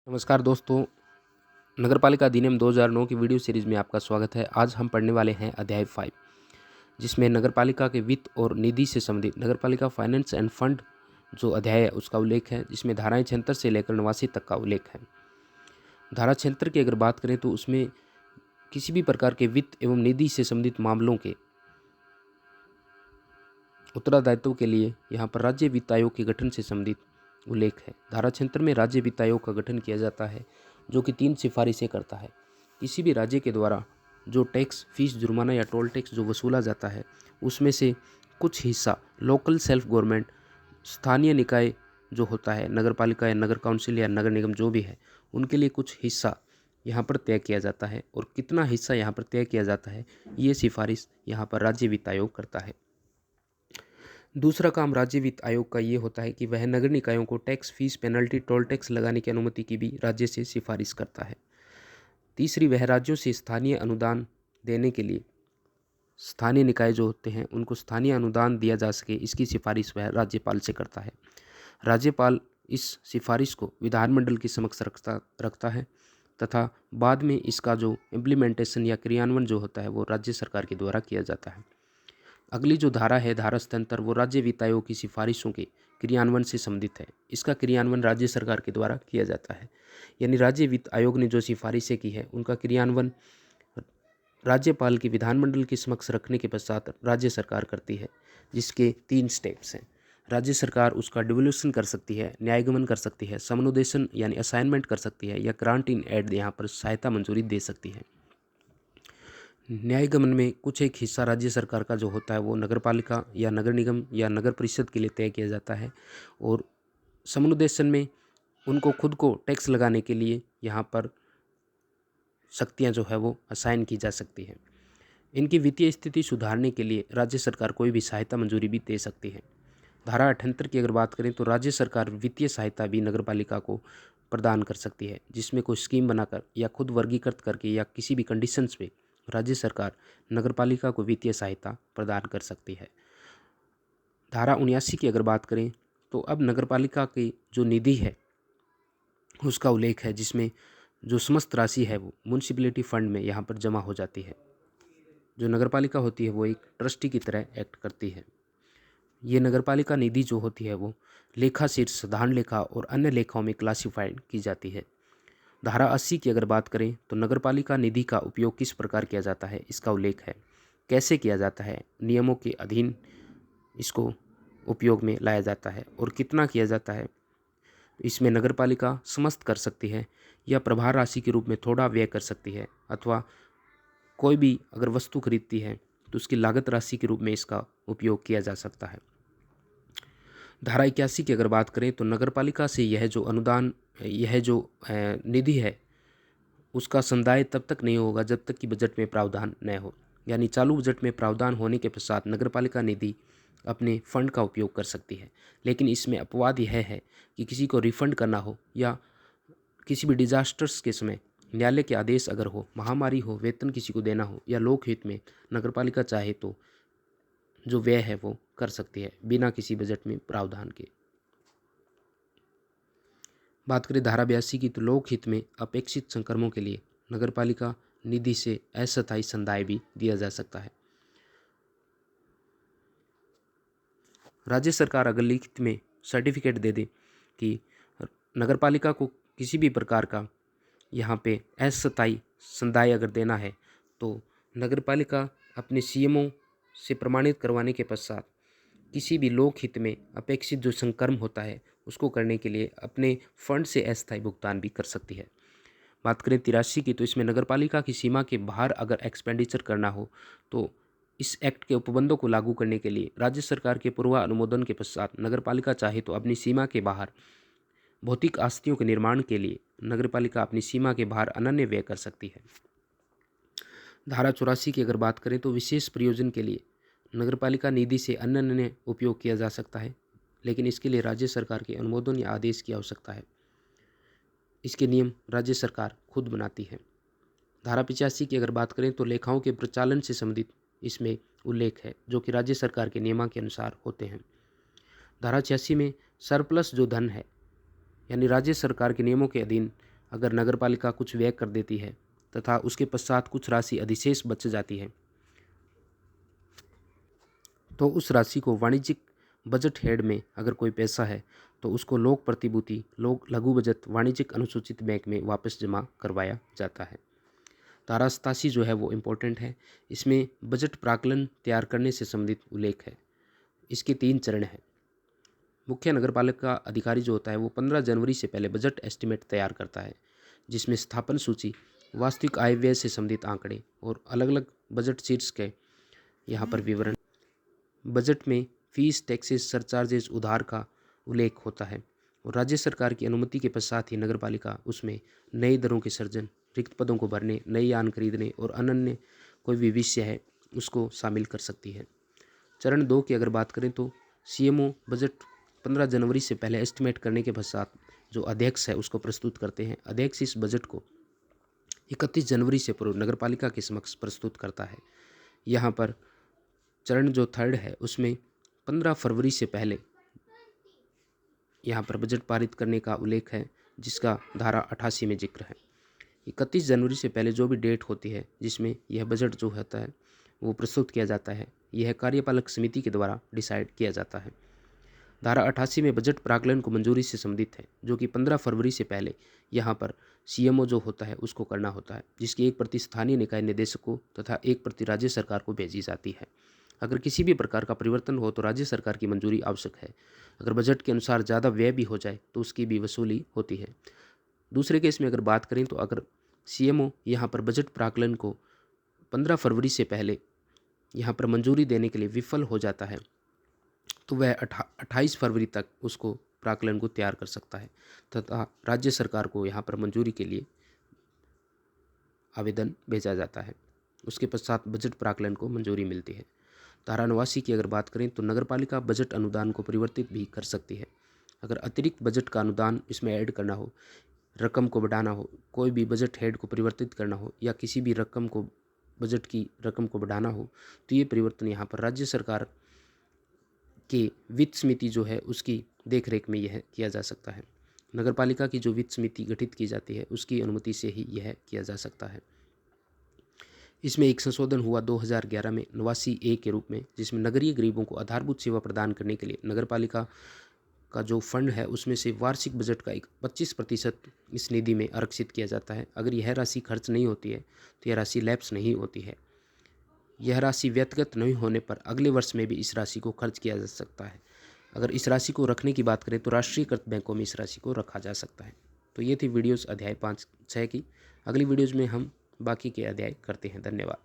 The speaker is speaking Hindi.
नमस्कार दोस्तों, नगरपालिका अधिनियम 2009 की वीडियो सीरीज़ में आपका स्वागत है। आज हम पढ़ने वाले हैं अध्याय 5, जिसमें नगरपालिका के वित्त और निधि से संबंधित नगरपालिका फाइनेंस एंड फंड जो अध्याय है उसका उल्लेख है, जिसमें धाराएं 76 से लेकर 89 तक का उल्लेख है। धारा 76 की अगर बात करें तो उसमें किसी भी प्रकार के वित्त एवं निधि से संबंधित मामलों के उत्तरदायित्व के लिए यहाँ पर राज्य वित्त आयोग के गठन से संबंधित उल्लेख है। धारा 76 में राज्य वित्त आयोग का गठन किया जाता है, जो कि 3 सिफारिशें करता है। किसी भी राज्य के द्वारा जो टैक्स, फीस, जुर्माना या टोल टैक्स जो वसूला जाता है, उसमें से कुछ हिस्सा लोकल सेल्फ गवर्नमेंट, स्थानीय निकाय जो होता है, नगर पालिका या नगर काउंसिल या नगर निगम जो भी है, उनके लिए कुछ हिस्सा यहाँ पर तय किया जाता है। और कितना हिस्सा यहाँ पर तय किया जाता है, ये सिफारिश यहाँ पर राज्य वित्त आयोग करता है। दूसरा काम राज्य वित्त आयोग का ये होता है कि वह नगर निकायों को tax, fees, penalty, toll tax लगाने की अनुमति की भी राज्य से सिफारिश करता है। तीसरी, वह राज्यों से स्थानीय अनुदान देने के लिए स्थानीय निकाय जो होते हैं उनको स्थानीय अनुदान दिया जा सके, इसकी सिफारिश वह राज्यपाल से करता है। राज्यपाल इस सिफारिश को विधानमंडल के समक्ष रखता है तथा बाद में इसका जो इम्प्लीमेंटेशन या क्रियान्वयन जो होता है वो राज्य सरकार के द्वारा किया जाता है। अगली जो धारा है, धारा 77, वो राज्य वित्त आयोग की सिफारिशों के क्रियान्वयन से संबंधित है। इसका क्रियान्वयन राज्य सरकार के द्वारा किया जाता है। यानी राज्य वित्त आयोग ने जो सिफारिशें की है उनका क्रियान्वयन राज्यपाल की विधानमंडल के समक्ष रखने के पश्चात राज्य सरकार करती है, जिसके 3 स्टेप्स हैं। राज्य सरकार उसका डिवोल्यूशन कर सकती है, न्यायगमन कर सकती है, समनुदेशन यानी असाइनमेंट कर सकती है, या ग्रांट इन एड यहाँ पर सहायता मंजूरी दे सकती है। न्यायगमन में कुछ एक हिस्सा राज्य सरकार का जो होता है वो नगरपालिका या नगर निगम या नगर परिषद के लिए तय किया जाता है, और समनुदेशन में उनको खुद को टैक्स लगाने के लिए यहाँ पर शक्तियाँ जो है वो असाइन की जा सकती है। इनकी वित्तीय स्थिति सुधारने के लिए राज्य सरकार कोई भी सहायता मंजूरी भी दे सकती है। धारा 78 की अगर बात करें तो राज्य सरकार वित्तीय सहायता भी नगरपालिका को प्रदान कर सकती है, जिसमें कोई स्कीम बनाकर या खुद वर्गीकृत करके या किसी भी कंडीशंस पे राज्य सरकार नगरपालिका को वित्तीय सहायता प्रदान कर सकती है। धारा 79 की अगर बात करें तो अब नगरपालिका की जो निधि है उसका उल्लेख है, जिसमें जो समस्त राशि है वो म्यूनिसिपैलिटी फंड में यहाँ पर जमा हो जाती है। जो नगरपालिका होती है वो एक ट्रस्टी की तरह एक्ट करती है। ये नगरपालिका निधि जो होती है वो लेखा शीर्ष, साधारण लेखा और अन्य लेखाओं में क्लासिफाइड की जाती है। धारा 80 की अगर बात करें तो नगरपालिका निधि का उपयोग किस प्रकार किया जाता है, इसका उल्लेख है। कैसे किया जाता है, नियमों के अधीन इसको उपयोग में लाया जाता है, और कितना किया जाता है। इसमें नगरपालिका समस्त कर सकती है या प्रभार राशि के रूप में थोड़ा व्यय कर सकती है, अथवा कोई भी अगर वस्तु खरीदती है तो उसकी लागत राशि के रूप में इसका उपयोग किया जा सकता है। धारा 81 की अगर बात करें तो नगरपालिका से यह जो निधि है उसका संदाय तब तक नहीं होगा जब तक कि बजट में प्रावधान न हो। यानी चालू बजट में प्रावधान होने के पश्चात नगरपालिका निधि अपने फंड का उपयोग कर सकती है, लेकिन इसमें अपवाद यह है कि किसी को रिफंड करना हो या किसी भी डिजास्टर्स के समय न्यायालय के आदेश अगर हो, महामारी हो, वेतन किसी को देना हो, या लोकहित में नगरपालिका चाहे तो जो व्यय है वो कर सकती है बिना किसी बजट में प्रावधान के। बात करें धारा 82 की तो लोकहित में अपेक्षित संक्रमणों के लिए नगरपालिका निधि से अस्थायी संदाय भी दिया जा सकता है। राज्य सरकार अगर लिखित में सर्टिफिकेट दे दे कि नगरपालिका को किसी भी प्रकार का यहाँ पे अस्थायी संदाय अगर देना है, तो नगरपालिका अपने सीएमओ से प्रमाणित करवाने के पश्चात किसी भी लोकहित में अपेक्षित जो संक्रमण होता है उसको करने के लिए अपने फंड से अस्थायी भुगतान भी कर सकती है। बात करें 83 की तो इसमें नगरपालिका की सीमा के बाहर अगर एक्सपेंडिचर करना हो तो इस एक्ट के उपबंधों को लागू करने के लिए राज्य सरकार के पूर्वानुमोदन के पश्चात नगरपालिका चाहे तो अपनी सीमा के बाहर भौतिक आस्तियों के निर्माण के लिए नगरपालिका अपनी सीमा के बाहर अनन्य व्यय कर सकती है। धारा 84 की अगर बात करें तो विशेष प्रयोजन के लिए नगरपालिका निधि से अनन्य उपयोग किया जा सकता है, लेकिन इसके लिए राज्य सरकार के अनुमोदन या आदेश की आवश्यकता है। इसके नियम राज्य सरकार खुद बनाती है। धारा 85 की अगर बात करें तो लेखाओं के प्रचालन से संबंधित इसमें उल्लेख है, जो कि राज्य सरकार के नियम के अनुसार होते हैं। धारा 86 में सरप्लस जो धन है, यानी राज्य सरकार के नियमों के अधीन अगर नगर पालिका कुछ व्यय कर देती है तथा उसके पश्चात कुछ राशि अधिशेष बच जाती है तो उस राशि को वाणिज्यिक बजट हेड में अगर कोई पैसा है तो उसको लोक प्रतिभूति, लोक लघु बचत वाणिज्यिक अनुसूचित बैंक में वापस जमा करवाया जाता है। धारा 87 जो है वो इम्पोर्टेंट है। इसमें बजट प्राक्कलन तैयार करने से संबंधित उल्लेख है। इसके 3 चरण हैं। मुख्य नगरपालिका अधिकारी जो होता है वो 15 जनवरी से पहले बजट एस्टिमेट तैयार करता है, जिसमें स्थापन सूची, वास्तविक आय व्यय से संबंधित आंकड़े और अलग अलग बजट शीट्स के यहाँ पर विवरण। बजट में फीस, टैक्सेस, सरचार्जेस, उधार का उल्लेख होता है और राज्य सरकार की अनुमति के पश्चात ही नगरपालिका उसमें नई दरों के सर्जन, रिक्त पदों को भरने, नई यान खरीदने और अन्य कोई भी विषय है उसको शामिल कर सकती है। चरण 2 की अगर बात करें तो सीएमओ बजट 15 जनवरी से पहले एस्टिमेट करने के पश्चात जो अध्यक्ष है उसको प्रस्तुत करते हैं। अध्यक्ष इस बजट को 31 जनवरी से पूर्व नगरपालिका के समक्ष प्रस्तुत करता है। यहाँ पर चरण जो 3rd है उसमें 15 फरवरी से पहले यहाँ पर बजट पारित करने का उल्लेख है, जिसका धारा 88 में जिक्र है। 31 जनवरी से पहले जो भी डेट होती है जिसमें यह बजट जो होता है वो प्रस्तुत किया जाता है, यह कार्यपालक समिति के द्वारा डिसाइड किया जाता है। धारा 88 में बजट प्राक्कलन को मंजूरी से संबंधित है, जो कि 15 फरवरी से पहले यहाँ पर सीएमओ जो होता है उसको करना होता है, जिसकी 1 प्रति स्थानीय निकाय निदेशकों तथा 1 प्रति राज्य सरकार को भेजी जाती है। अगर किसी भी प्रकार का परिवर्तन हो तो राज्य सरकार की मंजूरी आवश्यक है। अगर बजट के अनुसार ज़्यादा व्यय भी हो जाए तो उसकी भी वसूली होती है। दूसरे केस में अगर बात करें तो अगर सीएमओ यहाँ पर बजट प्राक्कलन को 15 फरवरी से पहले यहाँ पर मंजूरी देने के लिए विफल हो जाता है तो वह 28 फरवरी तक उसको प्राक्कलन को तैयार कर सकता है तथा राज्य सरकार को यहाँ पर मंजूरी के लिए आवेदन भेजा जाता है। उसके पश्चात बजट प्राक्कलन को मंजूरी मिलती है। धारा 89 की अगर बात करें तो नगरपालिका बजट अनुदान को परिवर्तित भी कर सकती है। अगर अतिरिक्त बजट का अनुदान इसमें ऐड करना हो, रकम को बढ़ाना हो, कोई भी बजट हेड को परिवर्तित करना हो या किसी भी रकम को, बजट की रकम को बढ़ाना हो तो ये परिवर्तन यहाँ पर राज्य सरकार के वित्त समिति जो है उसकी देखरेख में यह किया जा सकता है। नगरपालिका की जो वित्त समिति गठित की जाती है उसकी अनुमति से ही यह किया जा सकता है। इसमें एक संशोधन हुआ 2011 में 89A के रूप में, जिसमें नगरीय गरीबों को आधारभूत सेवा प्रदान करने के लिए नगरपालिका का जो फंड है उसमें से वार्षिक बजट का 25% इस निधि में आरक्षित किया जाता है। अगर यह राशि खर्च नहीं होती है तो यह राशि लैप्स नहीं होती है। यह राशि व्यक्तिगत नहीं होने पर अगले वर्ष में भी इस राशि को खर्च किया जा सकता है। अगर इस राशि को रखने की बात करें तो राष्ट्रीयकृत बैंकों में इस राशि को रखा जा सकता है। तो ये थी वीडियोज़ अध्याय 5-6 की। अगली वीडियोज़ में हम बाकी के अध्याय करते हैं। धन्यवाद।